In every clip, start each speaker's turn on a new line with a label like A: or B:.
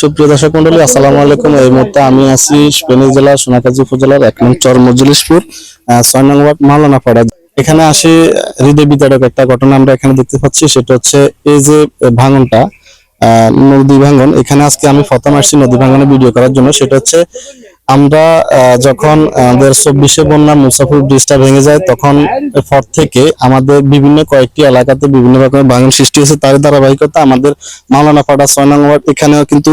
A: সুপ্রিয় দর্শক মন্ডলী, আসসালামু আলাইকুম। এই মুহূর্তে আমি আছি ফেনী জেলার সোনাগাজী উপজেলার 1 নং চর মজলিশপুর 6 নং ওয়ার্ড মাওলানা পাড়া। এখানে আসি হৃদয় বিদারক একটা ঘটনা আমরা এখানে দেখতে পাচ্ছি। সেটা হচ্ছে এই যে ভাঙনটা, নদী ভাঙন। এখানে আজকে আমি প্রথম আসছি নদী ভাঙনের ভিডিও করার জন্য। সেটা হচ্ছে আমরা যখন 2024 বন্যা মুসাফির ব্রিজটা ভেঙে যায়, তখন পর থেকে আমাদের বিভিন্ন কয়েকটি এলাকাতে বিভিন্ন রকমের ভাঙন সৃষ্টি হয়েছে। তার ধারাবাহিকতা আমাদের মাওলানা পাড়া 6 নং ওয়ার্ড এখানেও কিন্তু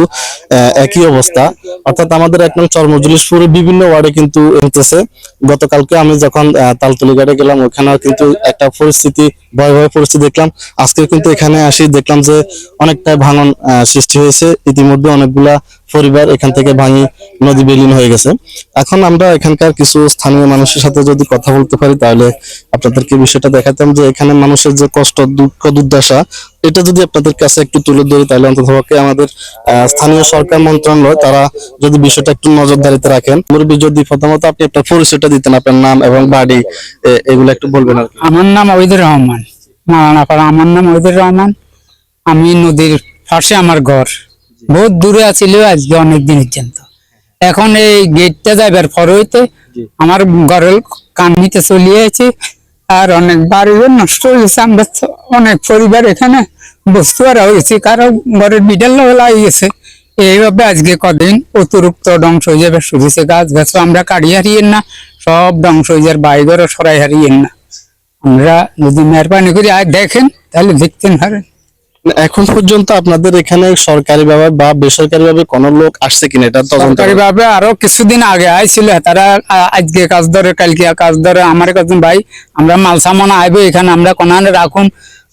A: একই অবস্থা। অর্থাৎ আমাদের 1 নং চর মজলিশপুরের বিভিন্ন ওয়ার্ডে কিন্তু হতেছে। গতকালকে আমি যখন তালতলি ঘাটে গেলাম, ওখানেও কিন্তু একটা পরিস্থিতি, ভয়াবহ পরিস্থিতি দেখলাম। আজকে কিন্তু এখানে আসি, দেখলাম যে অনেকটা ভাঙন সৃষ্টি হয়েছে। ইতিমধ্যে অনেকগুলা পরিবার এখান থেকে ভাঙি নদী বিলীন হয়ে গেছে। এখন আমরা এখানকার কিছু স্থানীয় মানুষের সাথে যদি কথা বলতে পারি, তাহলে আপনাদেরকে বিষয়টা দেখাতাম যে এখানে মানুষের যে কষ্ট, দুঃখ, দুর্দশা, এটা যদি আপনাদের কাছে একটু তুলে ধরি, তাহলে অন্ততপক্ষে আমাদের স্থানীয় সরকার মন্ত্রণালয় তারা যদি বিষয়টা একটু নজরদারিতে রাখেন। মুরব্বী, যদি প্রথমত আপনি আপনার পরিচয়টা দিতেন, আপনার নাম এবং বাড়ি, এগুলো একটু বলবেন।
B: আমার নাম ওহিদুর রহমান, মাওলানা পাড়া। আমার নাম ওহিদুর রহমান। আমি নদীর পাশে আমার ঘর, বহুত দূরে আছিল আজকে অনেক দিনের জন্য। এখন এই গেটটা যাইবার পর হইতে আমার ঘরের কান্নিতে চলিয়ে আছে, আর অনেক বাড়িঘর নষ্ট হয়েছে। আমরা অনেক পরিবার এখানে বস্তু আর হয়েছে, কারো ঘরের বিড়াল হয়ে গেছে। এইভাবে আজকে কদিন অতিরিক্ত ধ্বংস হয়ে যাবে শুরু হয়েছে। গাছ গাছ আমরা কাটি হারিয়েন না, সব ধ্বংস হয়ে যাবে, বাড়িঘরও সরাই হারিয়েন না। আমরা যদি মেহরবানি করি আর দেখেন, তাহলে দেখতেন পারেন।
A: এখন পর্যন্ত আপনাদের এখানে সরকারি ভাবে বা বেসরকারি ভাবে কোন লোক আসছে কিনা এটা তদন্ত?
B: সরকারি ভাবে আরো কিছুদিন আগে আইছিল, তারা আজকে কাজ ধরে, কালকে কাজ ধরে। আমার কাছে ভাই আমরা মাল সামান আইবো এখানে, আমরা কোনানে রাখুন।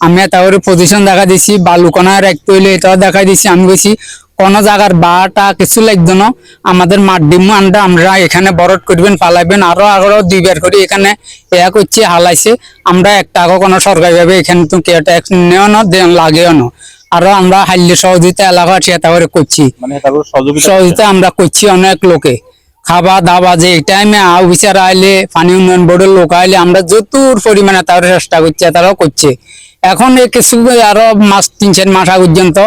B: আমি তাহলে পজিশন দেখা দিছি, বালু কোনায় রাখতে হইলে এটাও দেখা দিছি। আমি বলছি কোন জায়গার বাটা কিছু লাগতো না, আমাদের মাঠ ডিম আন্ডা আমরা এখানে বরট করবেন, পালাইবেন। আরো 2বার করে এখানে এয়া করছে, হালাইছে। আমরা একটা কোনো সরকারি ভাবে এখানে তো কেউ ট্যাক্স নেও না, লাগেও না। আরো আমরা হাইলে সহযোগিতা এলাকা সেটা করে করছি, সহযোগিতা আমরা করছি অনেক লোকে। খাওয়া দাওয়া যে টাইমে অফিসার আইলে, পানি উন্নয়ন বোর্ডের লোক আইলে আমরা যতটুর পরিমাণে তারা চেষ্টা করছে, তারাও করছে। এখন এই কিছু আরো মাস 3-4 মাস পর্যন্ত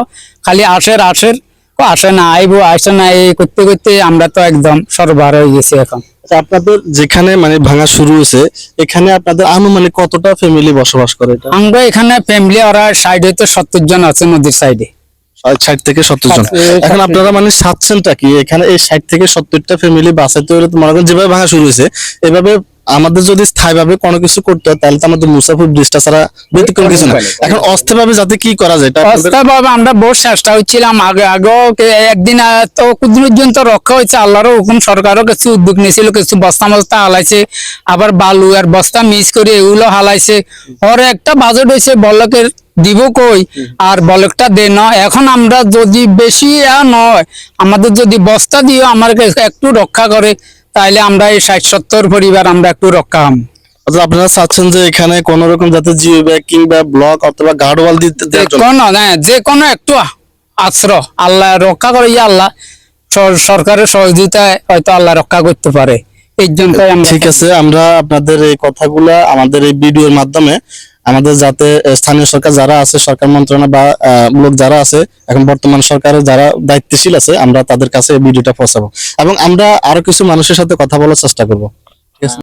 B: খালি আসে না, আইবো আসে না, এই করতে করতে আমরা তো একদম সরবার হয়ে গেছি এখন।
A: আপনাদের যেখানে মানে ভাঙা শুরু হয়েছে, এখানে আপনাদের আনুমানিক কতটা ফ্যামিলি বসবাস করে?
B: আমরা এখানে ফ্যামিলি ওরা সাইড হইতে 70 জন আছে, নদীর সাইডে
A: 60 থেকে 70 জন। এখন আপনারা মানে চাচ্ছেনটা কি, এখানে এই 60 থেকে 70টা ফ্যামিলি বাঁচাইতে হলে মনে করেন যেভাবে ভাঙা শুরু হয়েছে, এভাবে আমাদের যদি স্থায়ীভাবে কোনো কিছু করতে হয়, তাহলে তো আমাদের মুসাফির ব্রিজটা ছাড়া ব্যতিক্রম কিছু না। এখন অস্থায়ীভাবে যাতে কি করা যায়,
B: অস্থায়ীভাবে আমরা বহু চেষ্টা হচ্ছিলাম। আগেও একদিন তো পর্যন্ত রক্ষা হয়েছে, আল্লাহরও হুকুম। সরকারও কিছু উদ্যোগ নিয়েছিল, কিছু বস্তা মস্তা হালাইছে, আবার বালু আর বস্তা মিক্স করে এগুলো হালাইছে। ওর একটা বাজেট হয়েছে, বলকের দিব কই আর বলকটা দে না। এখন আমরা যদি বেশি নয়, আমাদের যদি বস্তা দিও আমার একটু রক্ষা করে, তাইলে আমরা এই 60-70 পরিবার আমরা একটু রক্ষা হম।
A: আপনারা চাচ্ছেন যে এখানে কোন রকম যাতে জিও ব্যাগ কিংবা ব্লক অথবা গার্ডওয়াল দিতে,
B: যে কোনো একটু আশ্রয় আল্লাহ রক্ষা করে, আল্লাহ সরকারের সহযোগিতায় হয়তো আল্লাহ রক্ষা করতে পারে। এই জন্য
A: ঠিক আছে, আমরা আপনাদের এই কথাগুলা আমাদের এই ভিডিওর মাধ্যমে আমাদের যাতে স্থানীয় সরকার যারা আছে, সরকার মন্ত্রণালয় বা লোক যারা আছে, এখন বর্তমান সরকারের যারা দায়িত্বশীল আছে, আমরা তাদের কাছে এই ভিডিওটা পৌঁছাবো এবং আমরা আরো কিছু মানুষের সাথে কথা বলার চেষ্টা করবো। ঠিক আছে।